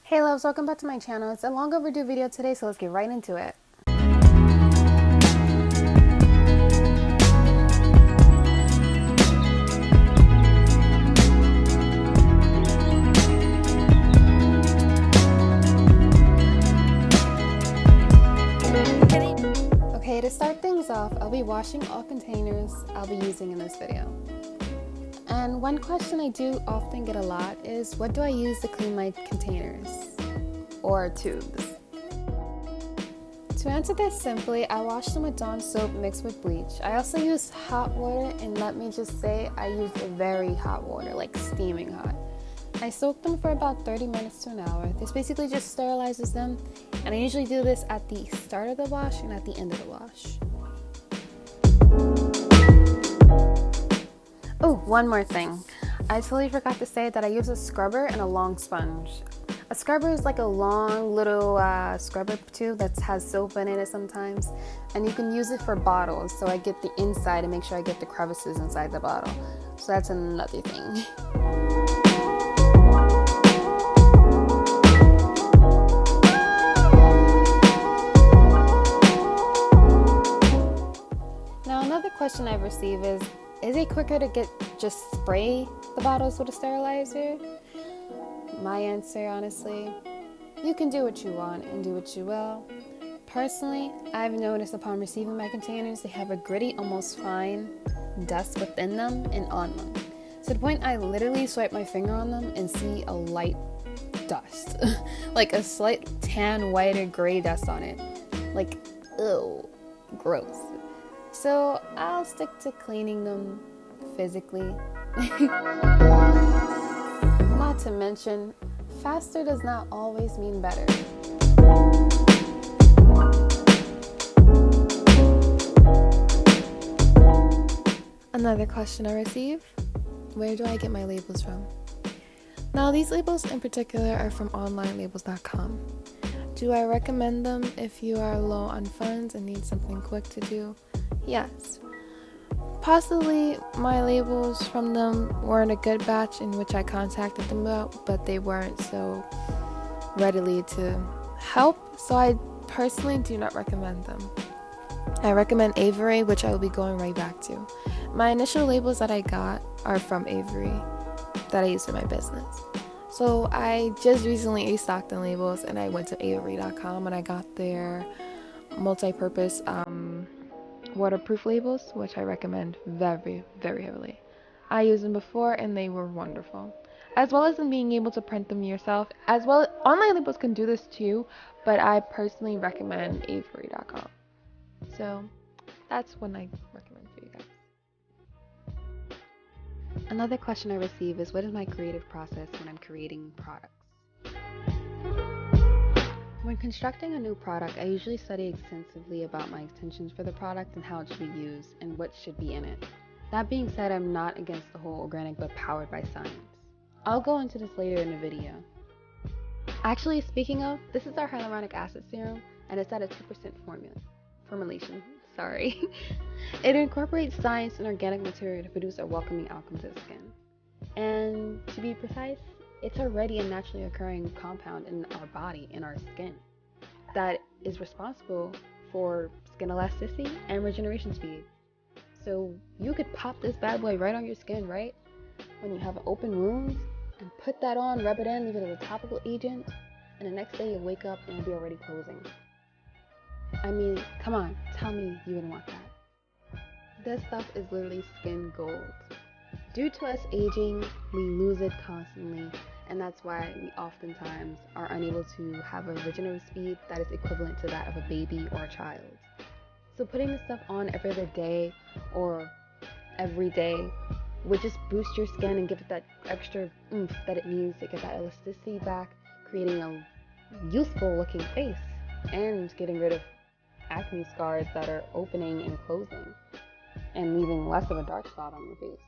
Hey loves, welcome back to my channel. It's a long overdue video today, so let's get right into it. Okay, to start things off, I'll be washing all containers I'll be using in this video. And one question I do often get a lot is, what do I use to clean my containers or tubes? To answer this simply, I wash them with Dawn soap mixed with bleach. I also use hot water, and let me just say I use very hot water, like steaming hot. I soak them for about 30 minutes to an hour. This basically just sterilizes them, and I usually do this at the start of the wash and at the end of the wash. Oh, one more thing. I totally forgot to say that I use a scrubber and a long sponge. A scrubber is like a long little scrubber tube that has soap in it sometimes, and you can use it for bottles, so I get the inside and make sure I get the crevices inside the bottle. So that's another thing. Now another question I've received is it quicker to just spray the bottles with a sterilizer? My answer, honestly, you can do what you want and do what you will. Personally, I've noticed upon receiving my containers, they have a gritty, almost fine dust within them and on them. To the point I literally swipe my finger on them and see a light dust. Like a slight tan, white, or gray dust on it. Like, ew, gross. So I'll stick to cleaning them physically. Not to mention, faster does not always mean better. Another question I receive: where do I get my labels from? Now, these labels in particular are from onlinelabels.com. Do I recommend them if you are low on funds and need something quick to do? Yes. Possibly my labels from them weren't a good batch in which I contacted them about, but they weren't so readily to help, so I personally do not recommend them. I recommend Avery, which I will be going right back to. My initial labels that I got are from Avery that I use in my business. So I just recently restocked the labels, and I went to avery.com and I got their multi-purpose waterproof labels, which I recommend very, very heavily. I used them before and they were wonderful. As well as them being able to print them yourself. As well, online labels can do this too, but I personally recommend avery.com. So that's one I recommend for you guys. Another question I receive is, what is my creative process when I'm creating products? When constructing a new product, I usually study extensively about my intentions for the product and how it should be used and what should be in it. That being said, I'm not against the whole organic but powered by science. I'll go into this later in the video. Actually, speaking of, this is our hyaluronic acid serum, and it's at a 2% formulation. Sorry. It incorporates science and organic material to produce a welcoming outcome to the skin. And to be precise, it's already a naturally occurring compound in our body, in our skin, that is responsible for skin elasticity and regeneration speed. So you could pop this bad boy right on your skin, right? When you have an open wound, and put that on, rub it in, leave it as a topical agent, and the next day you wake up and it'll be already closing. I mean, come on, tell me you wouldn't want that. This stuff is literally skin gold. Due to us aging, we lose it constantly, and that's why we oftentimes are unable to have a regenerative speed that is equivalent to that of a baby or a child. So putting this stuff on every other day or every day would just boost your skin and give it that extra oomph that it needs to get that elasticity back, creating a youthful looking face and getting rid of acne scars that are opening and closing and leaving less of a dark spot on your face.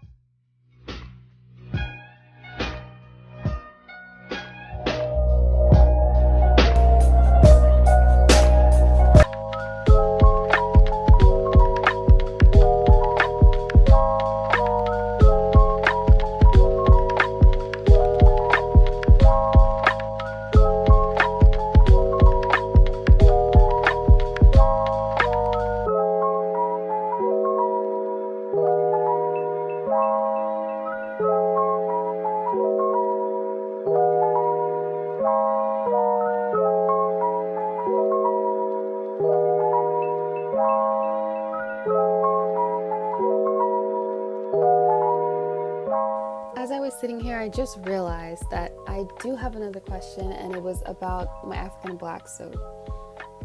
I just realized that I do have another question, and it was about my African black soap.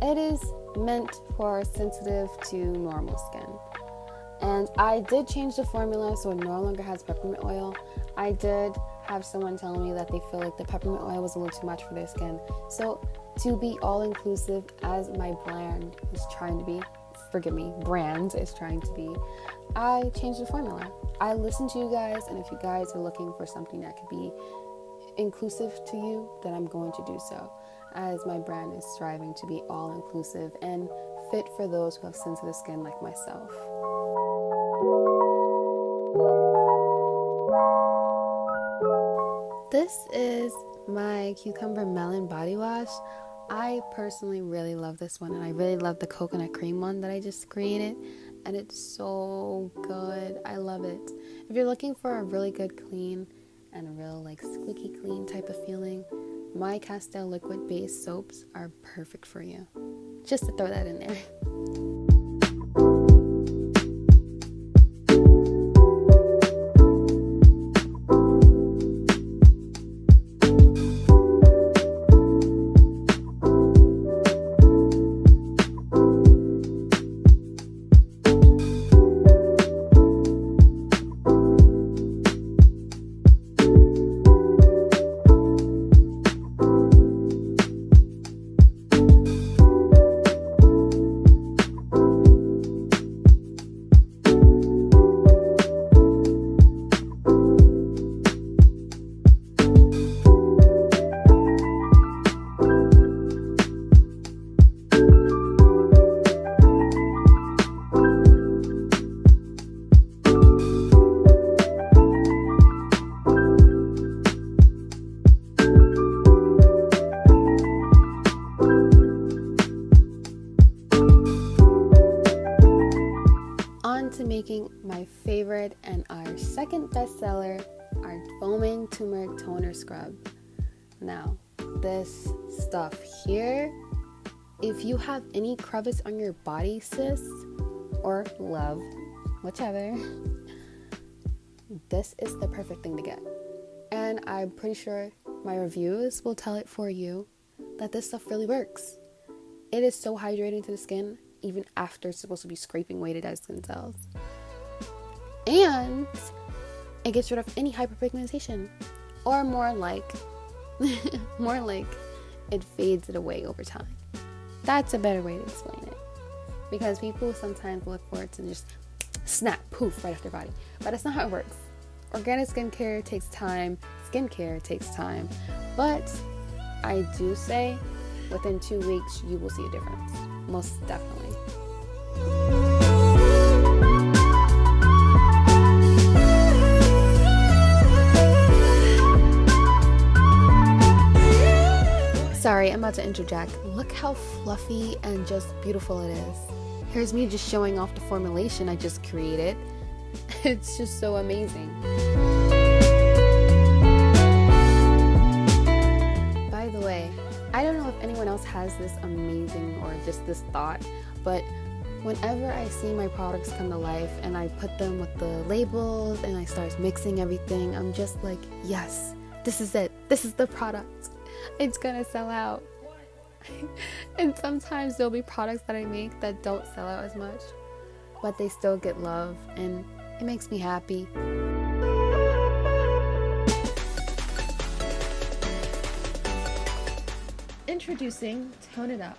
It is meant for sensitive to normal skin. And I did change the formula so it no longer has peppermint oil. I did have someone tell me that they feel like the peppermint oil was a little too much for their skin. So to be all inclusive, as my brand is trying to be, brand is trying to be, I changed the formula. I listened to you guys, and if you guys are looking for something that could be inclusive to you, then I'm going to do so, as my brand is striving to be all inclusive and fit for those who have sensitive skin like myself. This is my cucumber melon body wash. I personally really love this one, and I really love the coconut cream one that I just created, and it's so good. I love it. If you're looking for a really good clean and a real like squeaky clean type of feeling, my Castile liquid based soaps are perfect for you. Just to throw that in there. To making my favorite and our second bestseller, our foaming turmeric toner scrub. Now, this stuff here, if you have any crevice on your body, sis, or love, whichever, this is the perfect thing to get. And I'm pretty sure my reviews will tell it for you that this stuff really works. It is so hydrating to the skin, even after it's supposed to be scraping away to dead skin cells. And it gets rid of any hyperpigmentation, or more like it fades it away over time. That's a better way to explain it, because people sometimes look for it to just snap, poof, right off their body, but that's not how it works. Organic skincare takes time, but I do say within 2 weeks you will see a difference, most definitely. Sorry, I'm about to interject. Look how fluffy and just beautiful it is. Here's me just showing off the formulation I just created. It's just so amazing. By the way, I don't know if anyone else has this amazing or just this thought, but whenever I see my products come to life and I put them with the labels and I start mixing everything, I'm just like, yes, this is it. This is the product. It's gonna sell out. And sometimes there'll be products that I make that don't sell out as much, but they still get love, and it makes me happy. Introducing Tone It Up.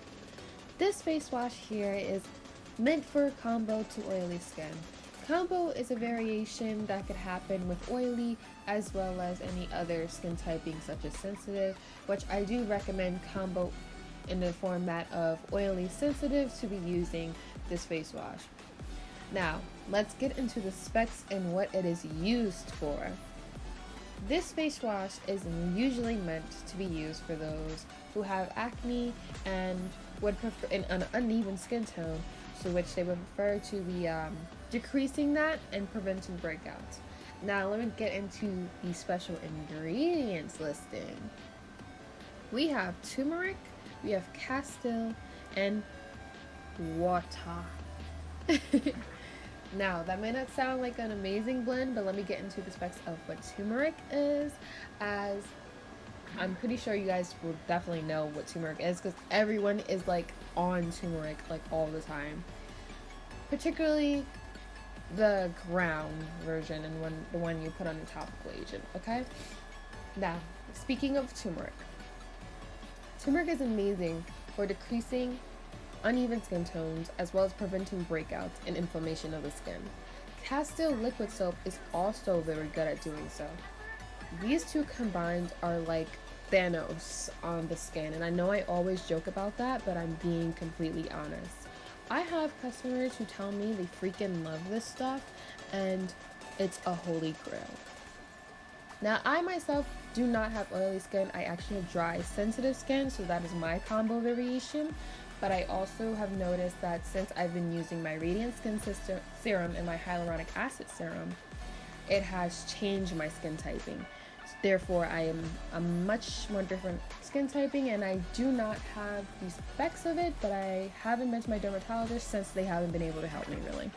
This face wash here is meant for combo to oily skin. Combo is a variation that could happen with oily as well as any other skin typing such as sensitive, which I do recommend combo in the format of oily sensitive to be using this face wash. Now, let's get into the specs and what it is used for. This face wash is usually meant to be used for those who have acne and would prefer an uneven skin tone, so which they would prefer to be decreasing that and preventing breakouts. Now let me get into the special ingredients listing. We have turmeric, we have castile, and water. Now, that may not sound like an amazing blend, but let me get into the specs of what turmeric is, as I'm pretty sure you guys will definitely know what turmeric is because everyone is like on turmeric like all the time. Particularly the ground version and the one you put on the topical agent, okay? Now, speaking of turmeric, turmeric is amazing for decreasing uneven skin tones as well as preventing breakouts and inflammation of the skin. Castile liquid soap is also very good at doing so. These two combined are like Thanos on the skin, and I know I always joke about that, but I'm being completely honest. I have customers who tell me they freaking love this stuff, and it's a holy grail. Now, I myself do not have oily skin. I actually have dry, sensitive skin, so that is my combo variation. But I also have noticed that since I've been using my Radiant Skin Serum and my Hyaluronic Acid Serum, it has changed my skin typing. Therefore, I am a much more different skin typing, and I do not have the specs of it, but I haven't been to my dermatologist since they haven't been able to help me really.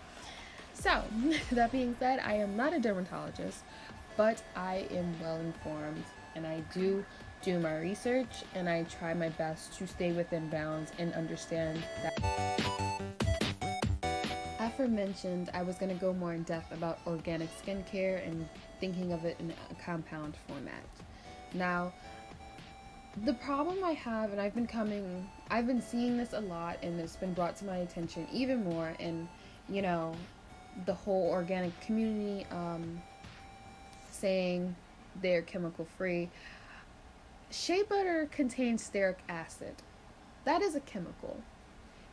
So, that being said, I am not a dermatologist, but I am well informed, and I do my research, and I try my best to stay within bounds and understand that. Aforementioned, I was going to go more in depth about organic skincare and thinking of it in a compound format. Now, the problem I have, and I've been seeing this a lot, and it's been brought to my attention even more in, the whole organic community saying they're chemical free. Shea butter contains stearic acid. That is a chemical.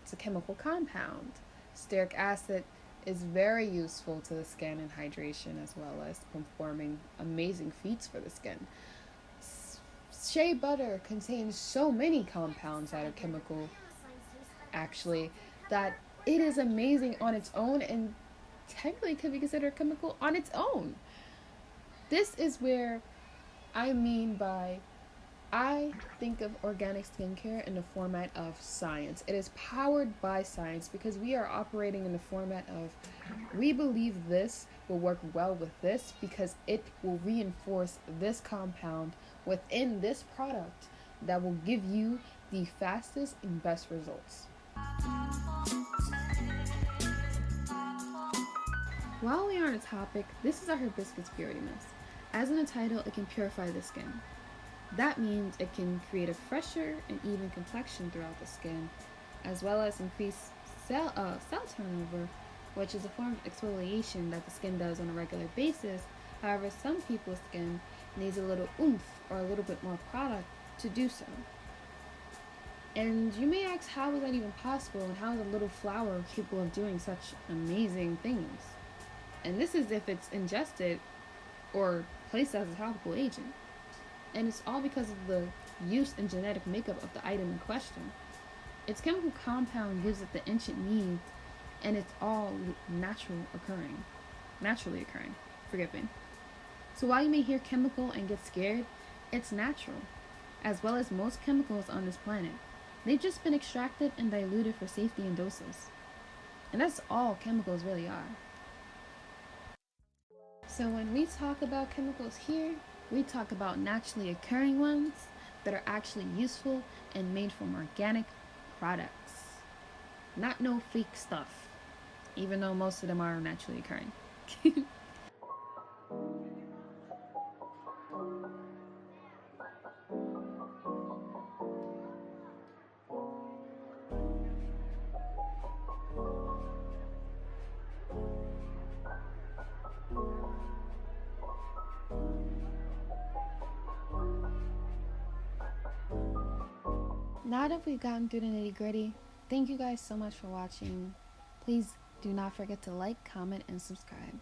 It's a chemical compound. Stearic acid is very useful to the skin in hydration as well as performing amazing feats for the skin. Shea butter contains so many compounds that are chemical, actually, that it is amazing on its own and technically could be considered chemical on its own. This is where I think of organic skincare in the format of science. It is powered by science because we are operating in the format of we believe this will work well with this because it will reinforce this compound within this product that will give you the fastest and best results. While we are on the topic, this is our hibiscus purity mist. As in the title, it can purify the skin. That means it can create a fresher and even complexion throughout the skin, as well as increase cell turnover, which is a form of exfoliation that the skin does on a regular basis. However, some people's skin needs a little oomph or a little bit more product to do so. And you may ask, how is that even possible, and how is a little flower capable of doing such amazing things? And this is if it's ingested or placed as a topical agent. And it's all because of the use and genetic makeup of the item in question. Its chemical compound gives it the inch it needs, and it's all naturally occurring. Forgive me. So while you may hear chemical and get scared, it's natural, as well as most chemicals on this planet. They've just been extracted and diluted for safety and doses. And that's all chemicals really are. So when we talk about chemicals here, we talk about naturally occurring ones that are actually useful and made from organic products. Not no fake stuff, even though most of them are naturally occurring. Now that we've gotten through the nitty gritty, thank you guys so much for watching. Please do not forget to like, comment, and subscribe.